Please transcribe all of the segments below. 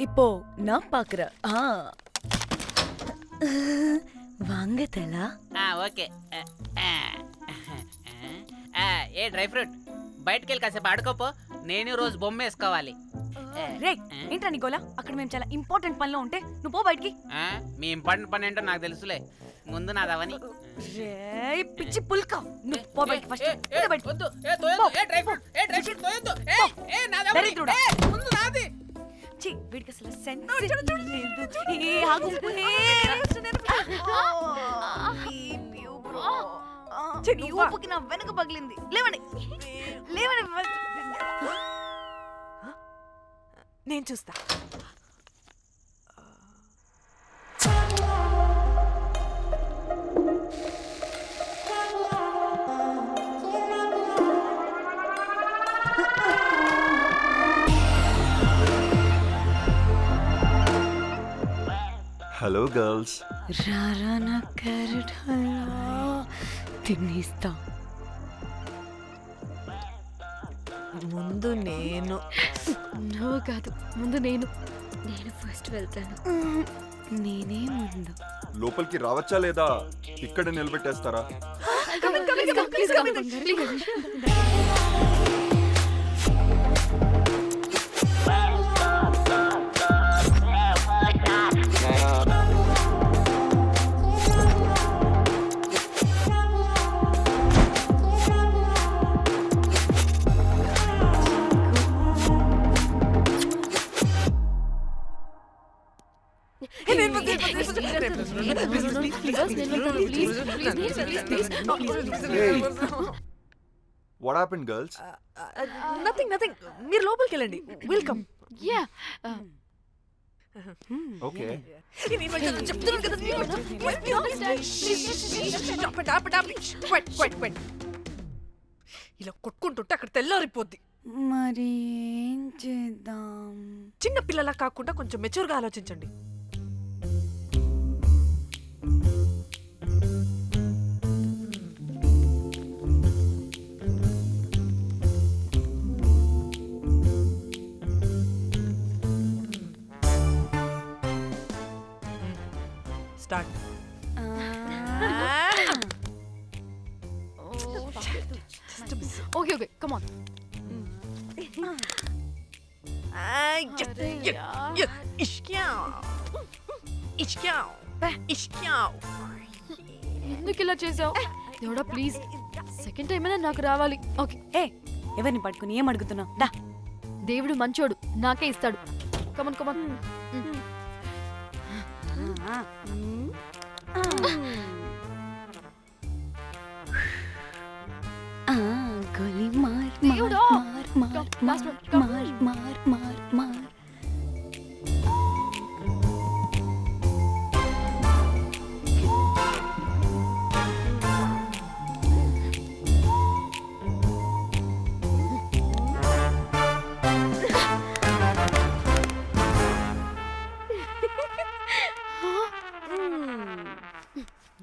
இப்போ நான் பாக்குறேன். வாங்க தலா. ఓకే. ఏ డ్రై ఫ్రూట్ బయటకు వెళ్ళి కాసేపు ఆడుకోపో. నేను రోజు బొమ్మ వేసుకోవాలి. రే ఏంట్రా నికోలా, అక్కడ మేము చాలా ఇంపార్టెంట్ పనిలో ఉంటే నువ్వు పో బయటికి. మీ ఇంపార్టెంట్ పని ఏంటో నాకు తెలుసులే, ముందు నాదవని. రే పిచ్చి పుల్క, నువ్వు పో బయటికి ఫస్ట్. వీడికి అసలు సెన్స్ లేదు. ఏ ఆగు. ఊపుకి నా వెనక పగిలింది. లేవండి లేవండి. నేను చూస్తా. Hello girls. రారా నా క్యారెట్ హల్వా తినేస్తా. ముందు నేను. నువ్వు కాదు, ముందు నేను ఫస్ట్ వెళ్తాను. నేనే ముందు. లోపలికి రావచ్చా లేదా ఇక్కడ నిలబెట్టేస్తారా? What happened, girls? నథింగ్. మీరు లోపలికి వెళ్ళండి. వెల్కమ్. యా. Okay. ఇలా కొట్టుకుంటుంటే అక్కడ తెల్లారిపోద్ది. మరి ఏం చేద్దాం? చిన్న పిల్లలా కాకుండా కొంచెం మెచ్యూర్గా ఆలోచించండి. స్టార్ట్. Okay come on. ఎందుకు ఇలా చేసావు? దేవుడా ప్లీజ్, సెకండ్ టైం అయినా నాకు రావాలి. ఓకే. ఏ ఎవరిని పట్టుకుని ఏం అడుగుతున్నావు? దా. దేవుడు మంచోడు, నాకే ఇస్తాడు. Come on come on. గోలీ మార్ దేవుడా. మార్ మార్ మార్ మార్ మార్ మార్.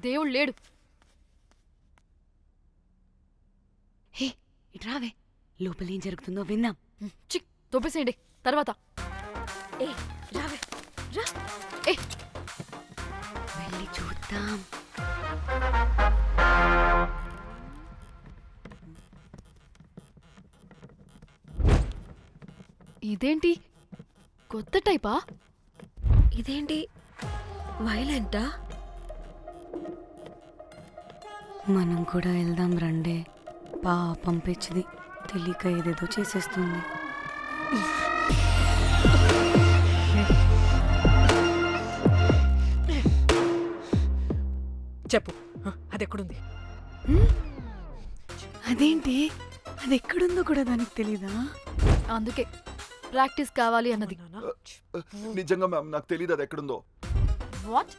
దేవుడు లేడు. హే ఇట్రావే, లోపల ఏం జరుగుతుందో విందాం. చిక్ తోపేసేయండి తర్వాత. ఏ రావే రా. ఏ వెళ్ళి చూద్దాం. ఇదేంటి కొత్త టైపా? ఇదేంటి వైలెంటా? మనం కూడా వెళ్దాం రండే. పాపం పిచ్చిది, తెలియక ఏదేదో చేసేస్తుంది. చెప్పు, అది ఎక్కడుంది? అదేంటి, అది ఎక్కడుందో కూడా దానికి తెలీదా? అందుకే ప్రాక్టీస్ కావాలి అన్నది. నిజంగా మ్యామ్ నాకు తెలియదు అది ఎక్కడుందో. వాట్?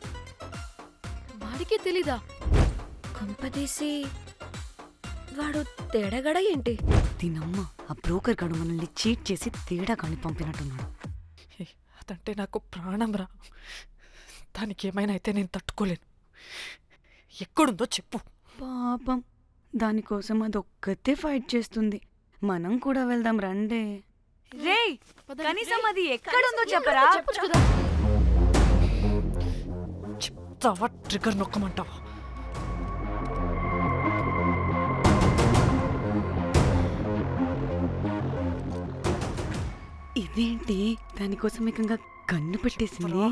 వాడికి తెలీదా? కొంపదీసి వాడు తేడాగడ ఏంటి? దీనమ్మ, ఆ బ్రోకర్ గడు మనల్ని చీట్ చేసి తేడా కాని పంపినట్టున్నాడు. అదంటే నాకు ప్రాణం రా. దానికి ఏమైనా అయితే నేను తట్టుకోలేను. ఎక్కడుందో చెప్పు. పాపం దానికోసం అది ఒక్కతే ఫైట్ చేస్తుంది. మనం కూడా వెళ్దాం రండే. రేయ్ పదండి. కనీసం అది ఎక్కడుందో చెప్పరా? చెప్పొచ్చు కదా. చెప్తావా ట్రిగర్ నొక్కమంటావా? ఇదేంటి దానికోసం ఏకంగా కన్ను పెట్టేసింది.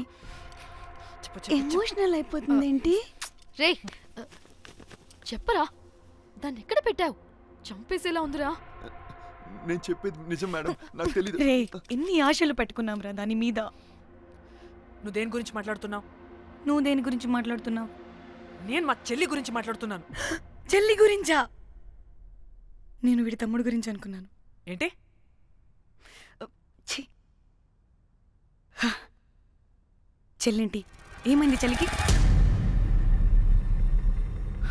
చెప్పు ఎమోషనల్ అయిపోతుంది ఏంటి? రే చెప్పరా, దాన్ని ఎక్కడ పెట్టావు? చంపేసేలా ఉందిరా. నేను చెప్పేది నిజం మేడం, నాకు తెలీదు. రే ఎన్ని ఆశలు పెట్టుకున్నాం రా దాని మీద. నువ్వు దేని గురించి మాట్లాడుతున్నావు? నువ్వు దేని గురించి మాట్లాడుతున్నావు? నేను మా చెల్లి గురించి మాట్లాడుతున్నాను. చెల్లి గురించా? నేను వీడి తమ్ముడు గురించి అనుకున్నాను. ఏంటి? ఛీ. హ. చెల్లేంటి ఏమైంది చెల్లికి?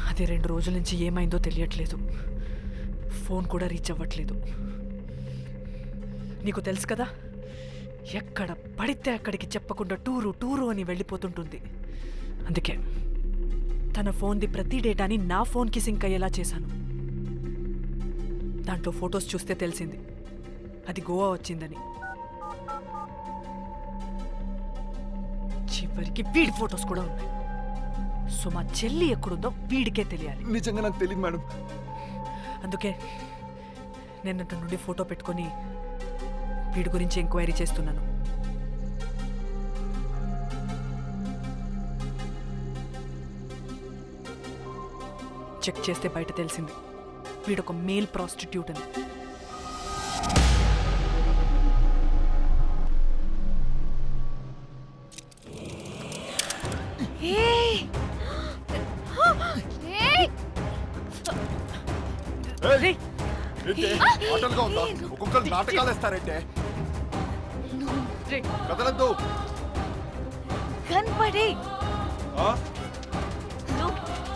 అది 2 రోజుల నుంచి ఏమైందో తెలియట్లేదు. ఫోన్ కూడా రీచ్ అవ్వట్లేదు. నీకు తెలుసు కదా, ఎక్కడ పడితే అక్కడికి చెప్పకుండా టూరు అని వెళ్ళిపోతుంటుంది. అందుకే తన ఫోన్ది ప్రతి డేటాని నా ఫోన్కి సింక్ అయ్యేలా చేశాను. దాంట్లో ఫొటోస్ చూస్తే తెలిసింది అది గోవా వచ్చిందని. చివరికి వీడి ఫొటోస్ కూడా ఉన్నాయి. సో మా చెల్లి ఎక్కడుందో వీడికే తెలియాలి. నిజంగా నాకు తెలియదు మేడం. అందుకే నేను అటు నుండి ఫోటో పెట్టుకొని వీడి గురించి ఎంక్వైరీ చేస్తున్నాను. చెక్ చేస్తే బయట తెలిసింది వీడొక మేల్ ప్రాస్టిట్యూట్ అని. రేయ్, ఆటలుగా ఉందా? ఒక్కొక్కరు నాటకాలు వేస్తారంటే రేయ్, కదలద్దు. కనపడే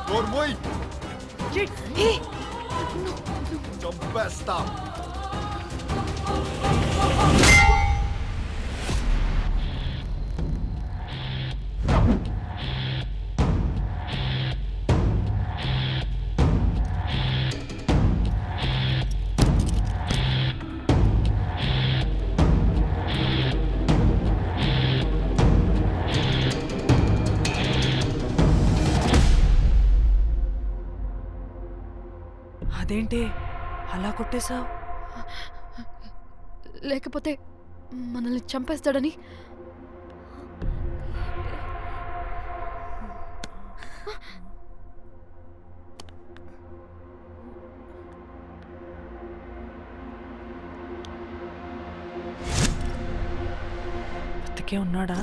నోర్మోయ్, రేయ్. చంపేస్తా. అదేంటి అలా కొట్టేశావు? లేకపోతే మనల్ని చంపేస్తాడని. బతికే ఉన్నాడా?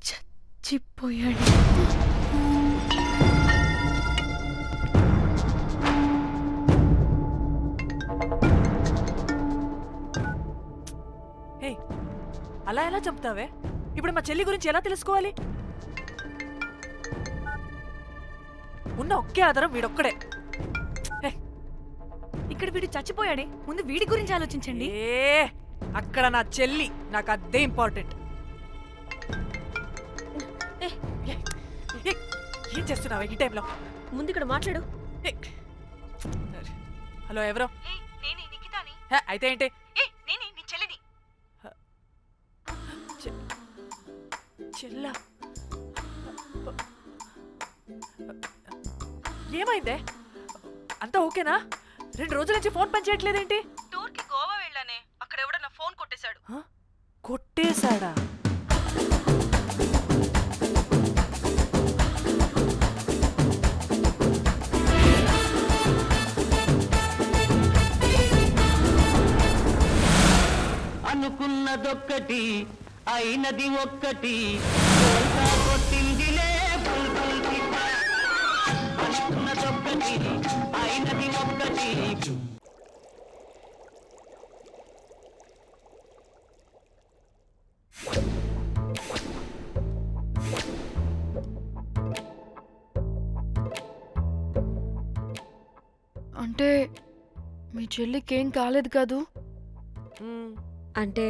చచ్చిపోయాడు. ఏయ్, అలా ఎలా చంపుతావే? ఇప్పుడు మా చెల్లి గురించి ఎలా తెలుసుకోవాలి? ఉన్న ఒకే ఆధారం వీడొక్కడే. ఇక్కడ వీడు చచ్చిపోయాడే, ముందు వీడి గురించి ఆలోచించండి. అక్కడ నా చెల్లి, నాకు అదే ఇంపార్టెంట్. ఏం చేస్తున్నావే ఈ టైంలో? ముందు ఇక్కడ మాట్లాడు. హలో, ఎవరో? అయితే ఏంటి? చెల్లా, ఏమైందే? అంతా ఓకేనా? 2 రోజుల నుంచి ఫోన్ పని చేయట్లేదేంటి? టూర్కి గోవా వెళ్ళానే, అక్కడ ఎవడో నా ఫోన్ కొట్టేశాడు. కొట్టేశాడా? అనుకున్నదొక్కటి అయినది ఒక్కటి, కొట్టిందిలే బుల్బుల్ పిట్ట. అనుకున్నదొక్కటి అయినది ఒక్కటి. అంటే మీ చెల్లికేం కాలేదు కాదు? అంటే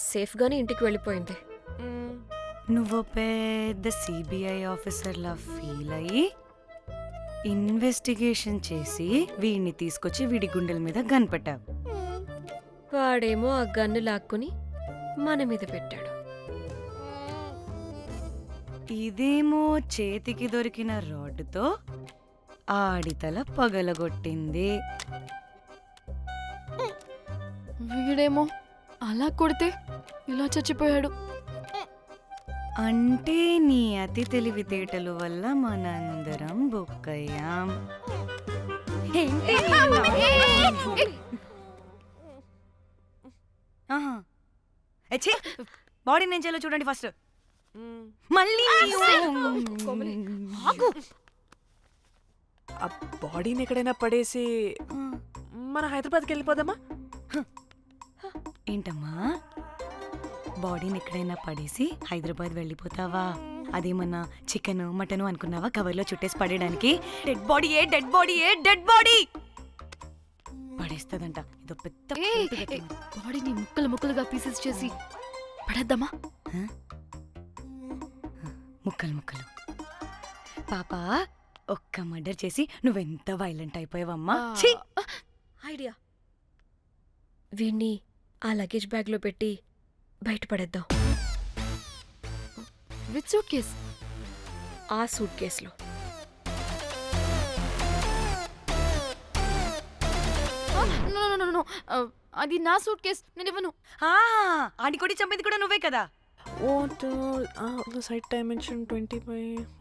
సేఫ్గానే ఇంటికి వెళ్ళిపోయింది. నువ్వు పెద్ద సిబిఐ ఆఫీసర్లా ఫీల్ అయ్యి ఇన్వెస్టిగేషన్ చేసి వీడిని తీసుకొచ్చి వీడి గుండెల మీద కనిపెట్టావు. వాడేమో ఆ గన్ను లాక్కుని మన మీద పెట్టాడు. ఇదేమో చేతికి దొరికిన రాడ్డుతో ఆడితల పగలగొట్టింది. వీడేమో అలా కొడితే ఇలా చచ్చిపోయాడు. అంటే నీ అతి తెలివితేటల వల్ల మనందరం బుక్కయ్యాం. ఏంటి నీ నవ్వు? ఆహా. ఏ ఛీ! బాడీ నేను చేయాలో చూడండి ఫస్ట్. మళ్ళీ ఆగు. ఆ బాడీని ఎక్కడైనా పడేసి మన హైదరాబాద్కి వెళ్ళిపోదామా? ఏంటమ్మా, బాడీని ఎక్కడైనా పడేసి హైదరాబాద్ వెళ్ళిపోతావా? అదేమన్నా చికెన్ మటన్ అనుకున్నావా కవర్లో చుట్టేసి పడేయడానికి? డెడ్ బాడీ ఏ డెడ్ బాడీ ఏ డెడ్ బాడీ పడేస్తుందంట. ఇదో పెద్ద బాడీని ముక్కలు ముక్కలుగా పీసెస్ చేసి పడేద్దామా? ముక్కలు ముక్కలు. పాప, ఒక్క మర్డర్ చేసి నువ్వెంత వైలెంట్ అయిపోయావమ్మా. ఛీ! ఐడియా. వీణ్ణి ఆ లగేజ్ బ్యాగ్లో పెట్టి బయట పడేద్దాం. With suitcase. ఆ సూట్ కేసులో. అది నా సూట్ కేస్, నేను ఇవ్వను. ఆడి కొట్టి చంపేది కూడా నువ్వే కదా. Site dimension 25.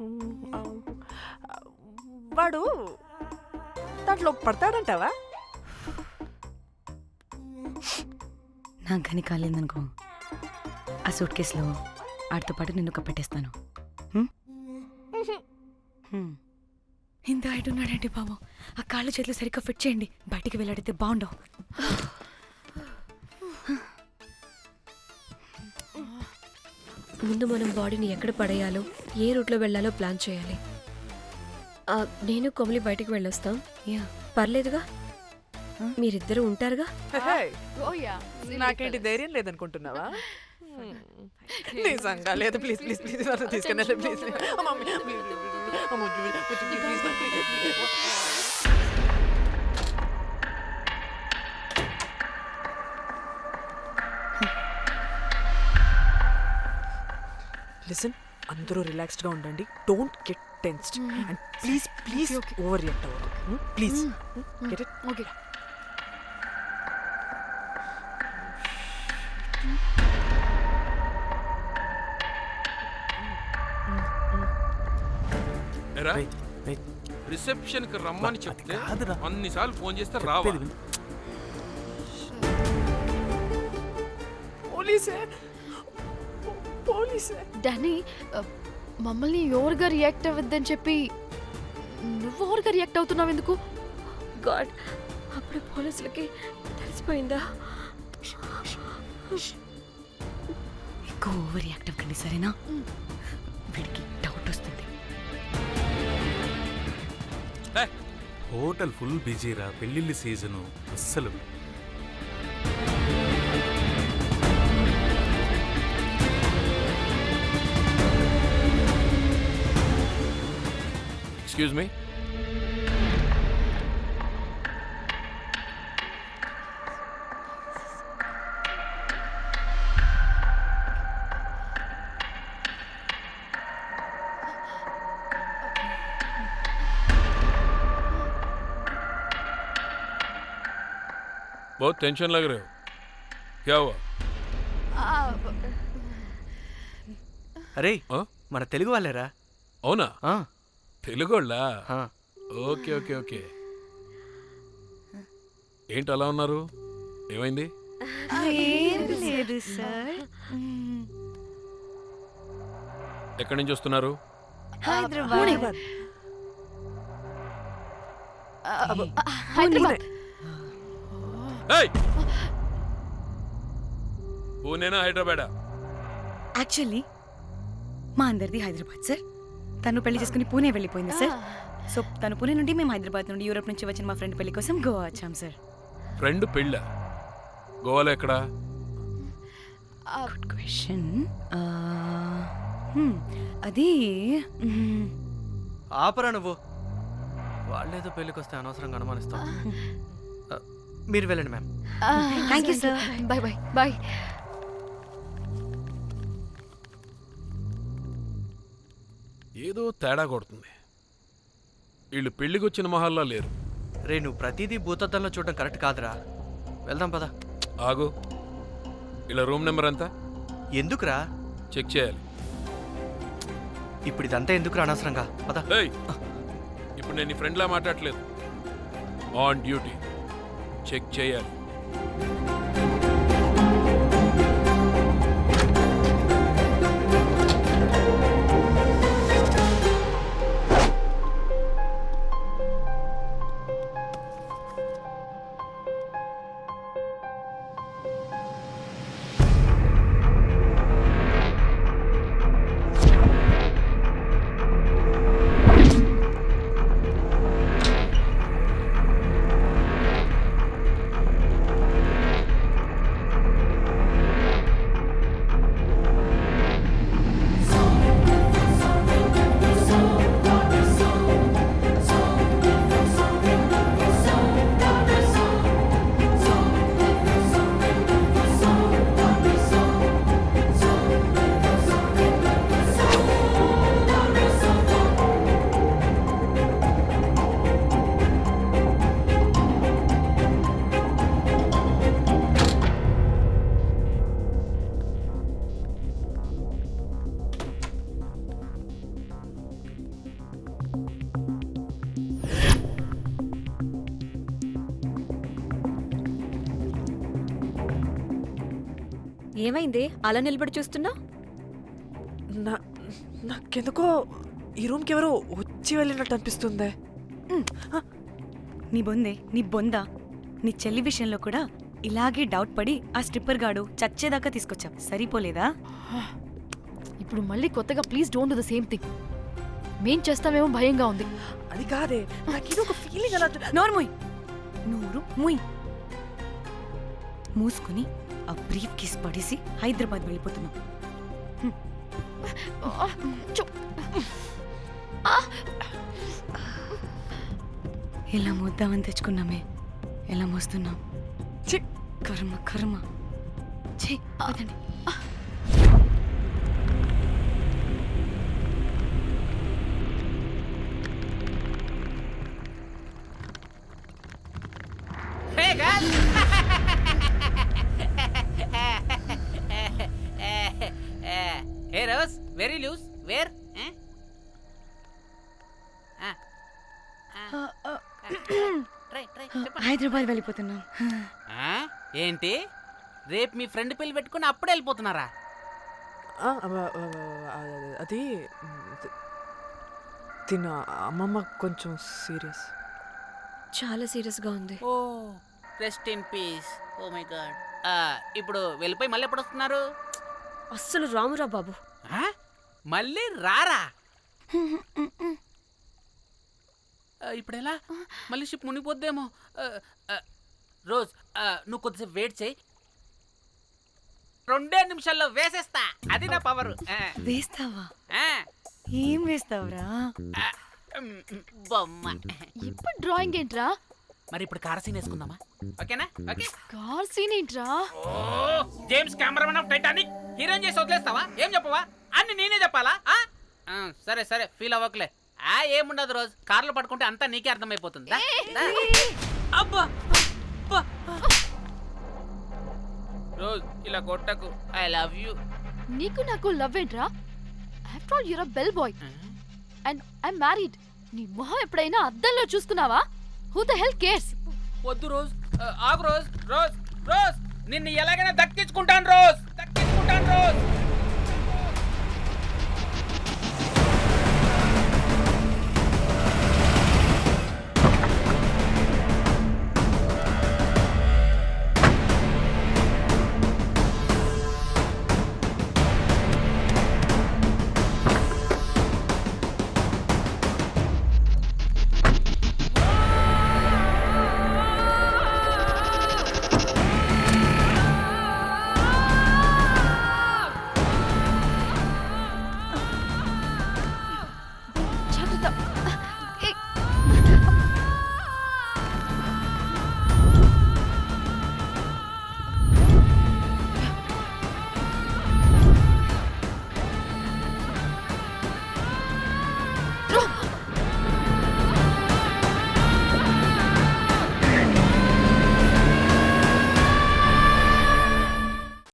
వాడు దాంట్లో పడతాడంటావా? నాకు కానీ కాలేదనుకో, ఆ సూట్ కేసులో ఆడితో పాటు నిన్ను కప్పెట్టేస్తాను. ఇంత హైట్ ఉన్నాడండి బాబు. ఆ కాళ్ళు చేతులు సరిగ్గా ఫిట్ చేయండి, బయటికి వెళ్ళాడితే బాగుండవు. ముందు మనం బాడీని ఎక్కడ పడేయాలో, ఏ రూట్లో వెళ్ళాలో ప్లాన్ చేయాలి. నేను కొమలి బయటికి వెళ్ళొస్తాం. పర్లేదుగా, మీరిద్దరూ ఉంటారుగా. నాకేంటి ధైర్యం లేదనుకుంటున్నావా? నిజంగా లేదు. ప్లీజ్ ప్లీజ్ ప్లీజ్ తీసుకెళ్ళండి ప్లీజ్. లిసన్, అందరూ రిలాక్స్డ్గా ఉండండి. Don't get tensed and please please overreact అవ్వదు. Please get it. Okay. Reception కి రమ్మని చెప్తే అన్నిసార్లు ఫోన్ చేస్తే రావాలి. పోలీసే. డానీ, మమ్మల్ని ఎవరుగా రియాక్ట్ అవ్వద్దని చెప్పి నువ్వు ఎవరుగా రియాక్ట్ అవుతున్నావు ఎందుకు? గాడ్, అప్పుడు పోలీసులకి తెలిసిపోయిందా? ఎక్కువ ఓవర్ రియాక్ట్ అవ్వకండి, సరేనా? వీడికి డౌట్ వస్తుంది. హోటల్ ఫుల్ బిజీరా, పెళ్ళిళ్ళ సీజను అస్సలు. Excuse me. बहुत टेंशन लग रहे हो, क्या हुआ? అరే, ఆ? మన తెలుగు వాళ్ళేరా? అవునా? ఆ, తెలుగోళ్ళా? ఆ. Okay okay okay. ఏంటి అలా ఉన్నారు? ఏమైంది? ఏం లేదు సార్. ఎక్కడి నుంచి వస్తున్నారు? హైదరాబాద్. హైదరాబాద్. ఏయ్! పూణేనా హైదరాబాదా? యాక్చువల్లీ మా అందరిది హైదరాబాద్ సార్. తను పెళ్లి చేసుకుని పూణే వెళ్ళిపోయింది సార్. సో తను పూణే నుండి, మేము హైదరాబాద్ నుండి యూరోప్ నుంచి వచ్చిన మా ఫ్రెండ్ పెళ్లి కోసం గోవా వచ్చాం సార్. ఫ్రెండ్ పెళ్ళా? గోవాలో ఎక్కడా? Good question. అది ఆపరా నువ్వు. వాళ్ళేదో పెళ్ళికి వస్తే అనవసరంగా అనుమానిస్తాం. మీరు వెళ్ళండి ma'am. Thank you, sir. Bye bye bye. ఏదో తేడా కొడుతుంది. వీళ్ళు పెళ్ళికి వచ్చిన మహల్లా లేరు. రే నువ్వు ప్రతిదీ భూతద్దంలో చూడడం కరెక్ట్ కాదురా. వెళ్దాం పద. ఆగు, ఇలా రూమ్ నెంబర్ ఎంత ఎందుకురా? చెక్ చేయాలి. ఇప్పుడు ఇదంతా ఎందుకురా అనవసరంగా? పద. ఏయ్, ఇప్పుడు నేను నీ ఫ్రెండ్లా మాట్లాడట్లేదు. ఆన్ డ్యూటీ చెక్ చేయాలి. ఏమైంది అలా నిలబడి చూస్తున్నా? నాకెందుకో ఈ రూమ్కి ఎవరో వచ్చి వెళ్ళినట్టు అనిపిస్తుంది. నీ బొందే, నీ బొందా, నీ చెల్లి విషయంలో కూడా ఇలాగే డౌట్ పడి ఆ స్ట్రిప్పర్ గాడు చచ్చేదాకా తీసుకొచ్చా. సరిపోలేదా? ఇప్పుడు మళ్ళీ కొత్తగా please don't do the same thing. మేం చేస్తామేమో భయంగా ఉంది. అది కాదే, నాకేదో ఒక ఫీలింగ్ అలా. నోరు ముయ్, నోరు ముయ్. మూసుకుని ఆ బ్రీఫ్ కేస్ పడేసి హైదరాబాద్ వెళ్ళిపోతున్నాం. ఎలా మోద్దామని తెచ్చుకున్నామే, ఎలా మోస్తున్నాం. కర్మ కర్మ. ఛీ, వదండి. Hey guys! Hey Rose, very loose. Where? Try. Hyderabad వెళ్ళిపోతున్నాం. ఏంటి? రేపు మీ ఫ్రెండ్ పెళ్లి పెట్టుకుని అప్పుడే వెళ్ళిపోతున్నారా? అది తిన్న అమ్మమ్మ కొంచెం సీరియస్. చాలా సీరియస్గా ఉంది. Oh, rest in peace. Oh my god. ఇప్పుడు వెళ్ళిపోయి మళ్ళీ ఎప్పుడు వస్తున్నారు? అస్సలు రామురా బాబు. మళ్ళీ రారా? ఇప్పుడు ఎలా? మళ్ళీ షిప్ మునిగిపోద్దేమో. రోజ్, నువ్వు కొద్దిసేపు వెయిట్ చేయి. 2 నిమిషాల్లో వేసేస్తా. అది నా పవర్. వేస్తావా? ఏం వేస్తావురా? బొమ్మ. ఇప్పుడు డ్రాయింగ్ ఏంట్రా? మరి ఇప్పుడు కార్ సీన్ వేసుకుందామా? ఓకేనా? ఓకే. కార్ సీన్ ఏంట్రా? James cameraman of Titanic heroine చేసి వదిలేస్తావా? ఏం చెప్పవా? అన్ని నేనే చెప్పాలా? సరే సరే, ఫీల్ అవ్వకలే. ఏముండదు రోజ్, కార్లో పడుకుంటే అంతా నీకే అర్థమైపోతుంది. అబ్బా, రోజ్ ఇలా కొట్టకు. I love you. నీకు నాకు లవ్ ఏంట్రా? After all your a bell boy and I married. నీ మొహం ఎప్పుడైనా అద్దంలో చూసుకున్నావా? Who the hell cares? వద్దు రోజ్, ఆగు రోజ్. రోజ్ రోజ్, నిన్ను ఎలాగైనా దక్కించుకుంటాను రోజ్, దక్కించుకుంటాను రోజ్.